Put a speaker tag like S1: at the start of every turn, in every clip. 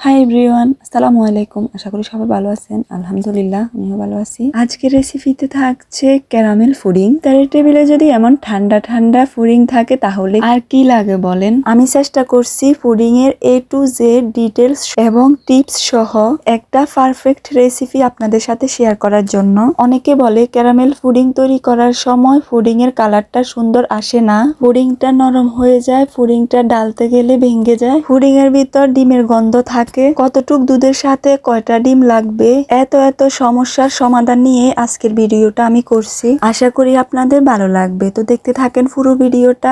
S1: Hi everyone, আসসালামু আলাইকুম। আশা করি সবাই ভালো আছেন। আলহামদুলিল্লাহ, আমিও ভালো আছি। আজকের রেসিপিতে থাকছে ক্যারামেল পুডিং। তার টেবিলে যদি এমন ঠান্ডা ঠান্ডা পুডিং থাকে তাহলে আর কি লাগে বলেন। আমি চেষ্টা করছি পুডিং এর A to Z ডিটেলস এবং টিপস সহ একটা পারফেক্ট রেসিপি আপনাদের সাথে শেয়ার করার জন্য। অনেকে বলে ক্যারামেল পুডিং তৈরি করার সময় পুডিং এর কালারটা সুন্দর আসে না, পুডিংটা নরম হয়ে যায়, পুডিংটা ডালতে গেলে ভেঙে যায়, পুডিং এর ভিতর ডিমের গন্ধ থাকে, কতটুক দুধের সাথে কয়টা ডিম লাগবে, এত সমস্যার সমাধান নিয়ে আজকের ভিডিওটা আমি করছি। আশা করি আপনাদের ভালো লাগবে, তো দেখতে থাকেন পুরো ভিডিওটা।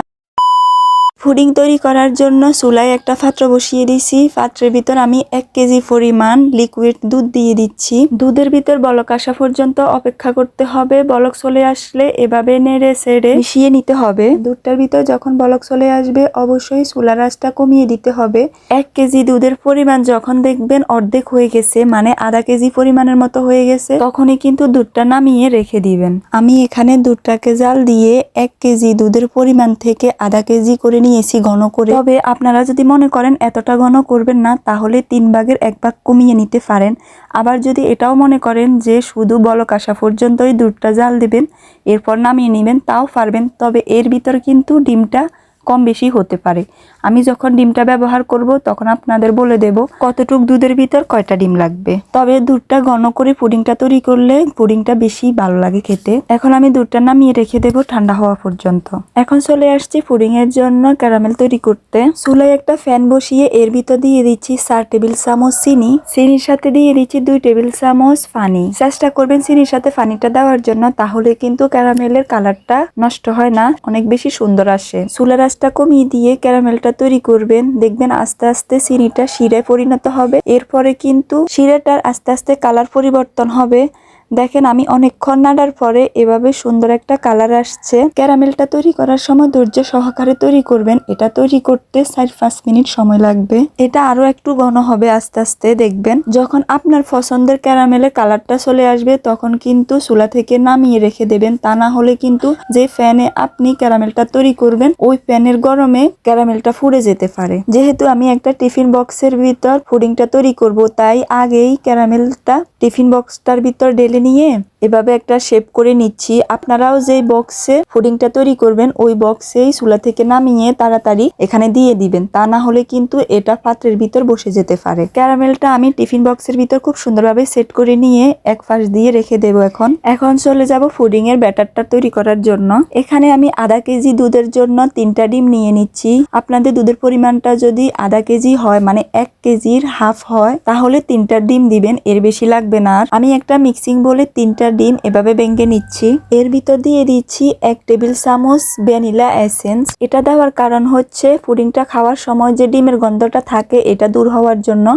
S1: পুডিং তৈরি করার জন্য চুলায় একটা পাত্র বসিয়ে দিছি। পাত্রের ভিতর আমি 1 কেজি পরিমাণ লিকুইড দুধ দিয়ে দিচ্ছি। দুধের ভিতর বলক আসা পর্যন্ত অপেক্ষা করতে হবে। বলক চলে আসলে এভাবে নেড়ে ছেড়ে মিশিয়ে নিতে হবে। দুধটার ভিতর যখন বলক চলে আসবে অবশ্যই চুলার আঁচটা কমিয়ে দিতে হবে। 1 কেজি দুধের পরিমাণ যখন দেখবেন অর্ধেক হয়ে গেছে, মানে আধা কেজি পরিমাণের মতো হয়ে গেছে, তখনই কিন্তু দুধটা নামিয়ে রেখে দিবেন। আমি এখানে দুধটাকে জাল দিয়ে 1 কেজি দুধের পরিমাণ থেকে আধা কেজি করে নিয়েছি ঘন করে। তবে আপনারা যদি মনে করেন এতটা ঘন করবেন না, তাহলে 3 ভাগের 1 ভাগ কমিয়ে নিতে পারেন। আবার যদি এটাও মনে করেন যে শুধু বলক আসা পর্যন্তই দুধটা জাল দিবেন, এরপর নামিয়ে নেবেন, তাও পারবেন। তবে এর ভিতর কিন্তু ডিমটা কম বেশি হতে পারে। আমি যখন ডিমটা ব্যবহার করব তখন আপনাদের বলে দেব কতটুক দুধের ভিতর কয়টা ডিম লাগবে। তবে দুধটা ঘন করে পুডিংটা তৈরি করলে পুডিংটা বেশি ভালো লাগে খেতে। এখন আমি দুধটা নামিয়ে রেখে দেব ঠান্ডা হওয়া পর্যন্ত। এখন চলে আসছি পুডিং এর জন্য ক্যারামেল তৈরি করতে। চুলায় একটা ফ্যান বসিয়ে এর ভিতর দিয়ে দিচ্ছি 4 টেবিল চামচ চিনি। চিনির সাথে দিয়ে দিচ্ছি 2 টেবিল চামচ পানি। চেষ্টা করবেন চিনির সাথে পানিটা দেওয়ার জন্য, তাহলে কিন্তু ক্যারামেলের কালারটা নষ্ট হয় না, অনেক বেশি সুন্দর আসে। চুলার আঁচটা কমিয়ে দিয়ে ক্যারামেলটা তৈরি করবেন। দেখবেন আস্তে আস্তে চিনিটা শিরায় পরিণত হবে। এরপরে কিন্তু শিরাটার আস্তে আস্তে কালার পরিবর্তন হবে। দেখেন আমি অনেকক্ষণ নাড়ার পরে এভাবে সুন্দর একটা কালার আসছে। ক্যারামেলটা তৈরি করার সময় ধৈর্য সহকারে তৈরি করবেন। এটা তৈরি করতে 4-5 মিনিট সময় লাগবে। এটা আরো একটু ঘন হবে আস্তে আস্তে। দেখবেন যখন আপনার পছন্দের ক্যারামেলের কালারটা চলে আসবে তখন কিন্তু চুলা থেকে নামিয়ে রেখে দেবেন। তা না হলে কিন্তু যে ফ্যানে আপনি ক্যারামেলটা তৈরি করবেন ওই ফ্যানের গরমে ক্যারামেলটা ফুড়ে যেতে পারে। যেহেতু আমি একটা টিফিন বক্সের ভিতর পুডিংটা তৈরি করব, তাই আগেই ক্যারামেলটা টিফিন বক্সটার ভিতর ঢেলে নিয়ে এভাবে একটা শেপ করে নিচ্ছি। আপনারাও যে বক্সে পুডিংটা তৈরি করবেন ওই বক্সেই চুলা থেকে নামিয়ে তাড়াতাড়ি এখানে দিয়ে দিবেন, তা না হলে কিন্তু এটা পাত্রের ভিতর বসে যেতে পারে। ক্যারামেলটা আমি টিফিন বক্সের ভিতর খুব সুন্দরভাবে সেট করে নিয়ে এক পাশ দিয়ে রেখে দেব। এখন চলে যাব পুডিং এর ব্যাটারটা তৈরি করার জন্য। এখানে আমি আধা কেজি দুধের জন্য 3টা ডিম নিয়ে নিচ্ছি। আপনাদের দুধের পরিমাণটা যদি আধা কেজি হয়, মানে 1 কেজির হাফ হয়, তাহলে 3টা ডিম দিবেন, এর বেশি লাগবে না। আমি একটা মিক্সিং বলে 3টা ডিম এভাবে ভেঙে নিচ্ছি। এর ভিতর দিয়ে দিচ্ছি 1 টেবিল চামচ ভ্যানিলা এসেন্স। এটা দেওয়ার কারণ হচ্ছে পুডিংটা খাওয়ার সময় যে ডিমের গন্ধটা থাকে এটা দূর হওয়ার জন্য।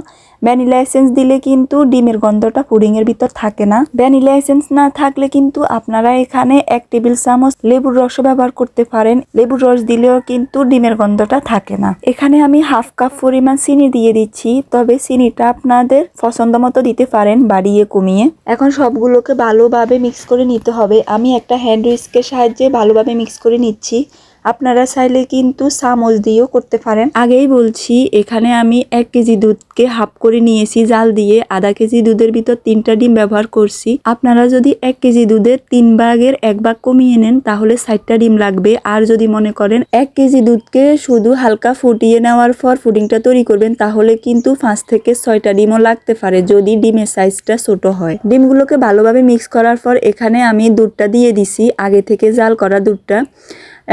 S1: ভ্যানিলা এসেন্স দিলে কিন্তু ডিমের গন্ধটা পুডিং এর ভিতর থাকে না। ভ্যানিলা এসেন্স না থাকলে কিন্তু আপনারা এখানে 1 টেবিল চামচ লেবুর রস ব্যবহার করতে পারেন। লেবুর রস দিলেও কিন্তু ডিমের গন্ধটা থাকে না। এখানে আমি হাফ কাপ পরিমাণ চিনি দিয়ে দিচ্ছি। তবে চিনিটা আপনাদের পছন্দ মতো দিতে পারেন, বাড়িয়ে কমিয়ে। এখন সবগুলোকে ভালোভাবে মিক্স করে নিতে হবে। আমি একটা হ্যান্ড হুইস্কের সাহায্যে ভালোভাবে মিক্স করে নিচ্ছি। আপনারা চাইলে কিন্তু চামচ দিয়েও করতে পারেন। আগেই বলছি এখানে আমি 1 কেজি দুধকে হাফ করে নিয়েছি জাল দিয়ে। আধা কেজি দুধের ভিতর 3টা ডিম ব্যবহার করছি। আপনারা যদি 1 কেজি দুধের 3 ভাগের 1 ভাগ কমিয়ে নেন তাহলে 60টা ডিম লাগবে। আর যদি মনে করেন 1 কেজি দুধকে শুধু হালকা ফুটিয়ে নেওয়ার পর পুডিংটা তৈরি করবেন, তাহলে কিন্তু 5 থেকে 6টা ডিমও লাগতে পারে যদি ডিমের সাইজটা ছোট হয়। ডিমগুলোকে ভালোভাবে মিক্স করার পর এখানে আমি দুধটা দিয়ে দিছি, আগে থেকে জাল করা দুধটা।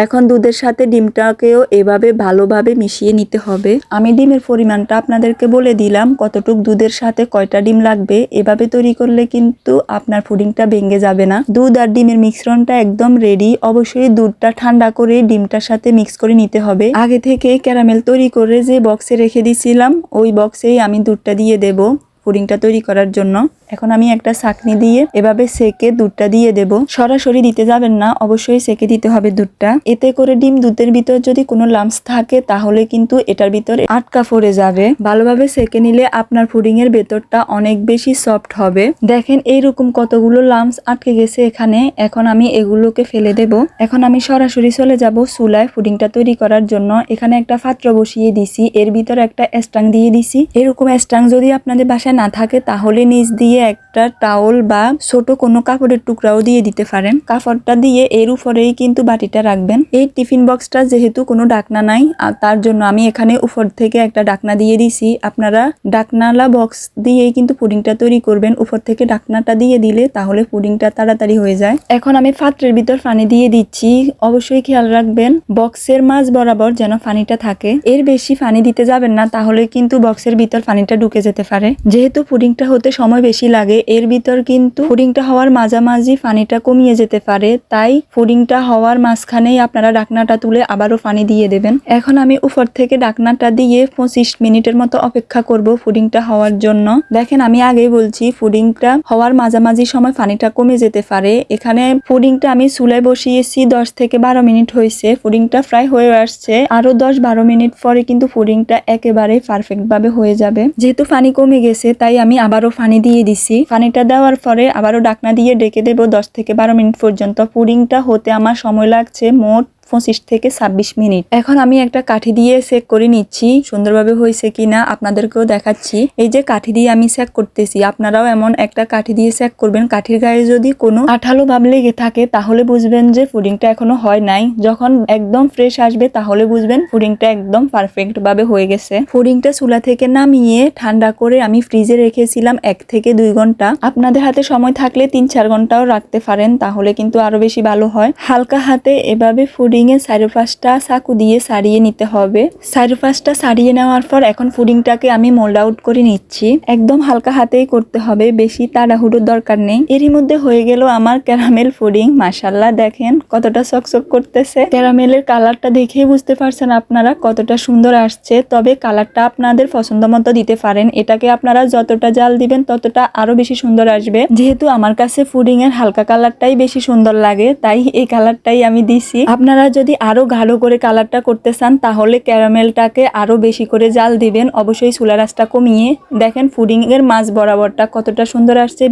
S1: এখন দুধের সাথে ডিমটাকেও এভাবে ভালোভাবে মিশিয়ে নিতে হবে। আমি ডিমের পরিমাণটা আপনাদেরকে বলে দিলাম, কতটুক দুধের সাথে কয়টা ডিম লাগবে। এভাবে তৈরি করলে কিন্তু আপনার পুডিংটা ভেঙে যাবে না। দুধ আর ডিমের মিশ্রণটা একদম রেডি। অবশ্যই দুধটা ঠান্ডা করে ডিমটার সাথে মিক্স করে নিতে হবে। আগে থেকে ক্যারামেল তৈরি করে যে বক্সে রেখে দিয়েছিলাম ওই বক্সেই আমি দুধটা দিয়ে দেব পুডিংটা তৈরি করার জন্য। এখন আমি একটা ছাঁকনি দিয়ে এভাবে সেকে দুধটা দিয়ে দেব। সরাসরি দিতে যাবেন না, অবশ্যই সেকে দিতে হবে দুধটা। এতে করে ডিম দুধের ভিতর যদি কোনো লাম্পস থাকে তাহলে কিন্তু এটার ভিতরে আটকা পড়ে যাবে। ভালোভাবে সেকে নিলে আপনার পুডিং এর ভেতরটা অনেক বেশি সফট হবে। দেখেন এইরকম কতগুলো লাম্পস আটকে গেছে এখানে। এখন আমি এগুলোকে ফেলে দেব। এখন আমি সরাসরি চলে যাব চুলায় পুডিংটা তৈরি করার জন্য। এখানে একটা পাত্র বসিয়ে দিছি, এর ভিতরে একটা স্ট্যাং দিয়ে দিছি। এরকম স্ট্যাং যদি আপনাদের বাসায় না থাকে তাহলে নিচ দিয়ে একটা টাওয়াল বা ছোট কোনো কাপড়ের টুকরাও দিয়ে দিতে পারেন। কাপড়টা দিয়ে এর উপরেই কিন্তু বাটিটা রাখবেন। এই টিফিন বক্সটা যেহেতু কোনো ঢাকনা নাই, আর তার জন্য আমি এখানে উপর থেকে একটা ঢাকনা দিয়ে দিছি। আপনারা ঢাকনালা বক্স দিয়েই কিন্তু পুডিংটা তৈরি করবেন। উপর থেকে ঢাকনাটা দিয়ে দিলে তাহলে পুডিংটা তাড়াতাড়ি হয়ে যায়। এখন আমি পাত্রের ভিতর পানি দিয়ে দিচ্ছি। অবশ্যই খেয়াল রাখবেন বক্সের মাঝ বরাবর যেন পানিটা থাকে। এর বেশি পানি দিতে যাবেন না, তাহলে কিন্তু বক্সের ভিতর পানিটা ঢুকে যেতে পারে। যেহেতু পুডিংটা হতে সময় বেশি লাগে, এর ভিতর কিন্তু পুডিংটা হওয়ার মাঝামাঝি পানিটা কমিয়ে যেতে পারে। তাই পুডিংটা হওয়ার মাঝখানেই আপনারা ঢাকনাটা তুলে আবারও পানি দিয়ে দেবেন। এখন আমি উপর থেকে ঢাকনাটা দিয়ে 25 মিনিটের মতো অপেক্ষা করব পুডিংটা হওয়ার জন্য। দেখেন আমি আগেই বলছি পুডিংটা হওয়ার মাঝামাঝি সময় পানিটা কমে যেতে পারে। এখানে পুডিংটা আমি চুলায় বসিয়েছি 10 থেকে 12 মিনিট হয়েছে। পুডিংটা প্রায় হয়ে আসছে। আরো 10-12 মিনিট পরে কিন্তু পুডিংটা একেবারে পারফেক্ট ভাবে হয়ে যাবে। যেহেতু পানি কমে গেছে তাই আমি আবারও পানি দিয়ে দিছি। পানিটা দেওয়ার পরে আবারও ঢাকনা দিয়ে ঢেকে দেব 10 থেকে 12 মিনিট পর্যন্ত। পুডিংটা হতে আমার সময় লাগছে মোট 25 থেকে 26 মিনিট। এখন আমি একটা কাঠি দিয়ে চেক করে নিচ্ছি সুন্দরভাবে হয়েছে কিনা, আপনাদেরকেও দেখাচ্ছি। এই যে কাঠি দিয়ে আমি চেক করতেছি, আপনারাও এমন একটা কাঠি দিয়ে চেক করবেন। কাঠির গায়ে যদি কোনো আঠালো ভাব লেগে থাকে তাহলে বুঝবেন যে পুডিংটা এখনো হয় নাই। যখন একদম ফ্রেশ আসবে তাহলে বুঝবেন পুডিংটা একদম পারফেক্ট ভাবে হয়ে গেছে। পুডিংটা চুলা থেকে নামিয়ে ঠান্ডা করে আমি ফ্রিজে রেখেছিলাম 1 থেকে 2 ঘন্টা। আপনাদের হাতে সময় থাকলে 3-4 ঘন্টাও রাখতে পারেন, তাহলে কিন্তু আরো বেশি ভালো হয়। হালকা হাতে এভাবে পুডিং চারপাশটা চাকু দিয়ে ছাড়িয়ে নিতে হবে। চারপাশটা ছাড়িয়ে নেওয়ার পর এখন পুডিংটাকে আমি মোল্ড আউট করে নিচ্ছি। একদম হালকা হাতেই করতে হবে, বেশি তাড়াহুড়োর দরকার নেই। এরই মধ্যে হয়ে গেল আমার ক্যারামেল পুডিং। মাশাআল্লাহ দেখেন কতটা চকচক করতেছে। ক্যারামেলের কালারটা দেখেই বুঝতে পারছেন আপনারা কতটা সুন্দর আসছে। তবে কালারটা আপনাদের পছন্দ মতো দিতে পারেন। এটাকে আপনারা যতটা জাল দিবেন ততটা আরো বেশি সুন্দর আসবে। যেহেতু আমার কাছে পুডিং এর হালকা কালারটাই বেশি সুন্দর লাগে তাই এই কালারটাই আমি দিছি। আপনারা যদি আরো গাঢ় করে কালারটা করতে চান তাহলে ক্যারামেলটাকে আরো বেশি করে জাল দিবেন। অবশ্যই চুলার আঁচটা কমিয়ে। দেখেন পুডিং এর মাঝ বরাবরটা কতটা সুন্দর আসছে।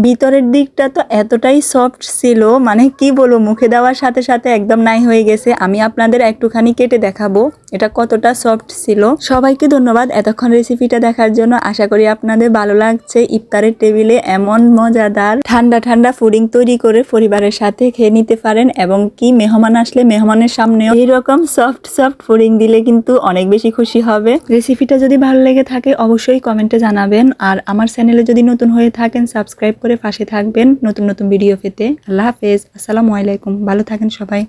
S1: ভিতরের দিকটা তো এতটাই সফট ছিল, মানে কি বলবো, মুখে দেওয়ার সাথে সাথে একদম নাই হয়ে গেছে। আমি আপনাদের একটুখানি কেটে দেখাবো এটা কতটা সফট ছিল। সবাইকে ধন্যবাদ এতক্ষণ রেসিপিটা দেখার জন্য। আশা করি আপনাদের ভালো লাগছে। ইফতারের টেবিলে এমন মজাদার ঠান্ডা ঠান্ডা পুডিং তৈরি করে পরিবারের সাথে খেয়ে নিতে পারেন, এবং কি মেহমান আসলে মেহমানের সামনেও এইরকম সফট পুডিং দিলে কিন্তু অনেক বেশি খুশি হবে। রেসিপিটা যদি ভালো লেগে থাকে অবশ্যই কমেন্টে জানাবেন। আর আমার চ্যানেলে যদি নতুন হয়ে থাকেন সাবস্ক্রাইব করে পাশে থাকবেন নতুন নতুন ভিডিও পেতে। আল্লাহ হাফেজ, আসসালামু আলাইকুম, ভালো থাকেন সবাই।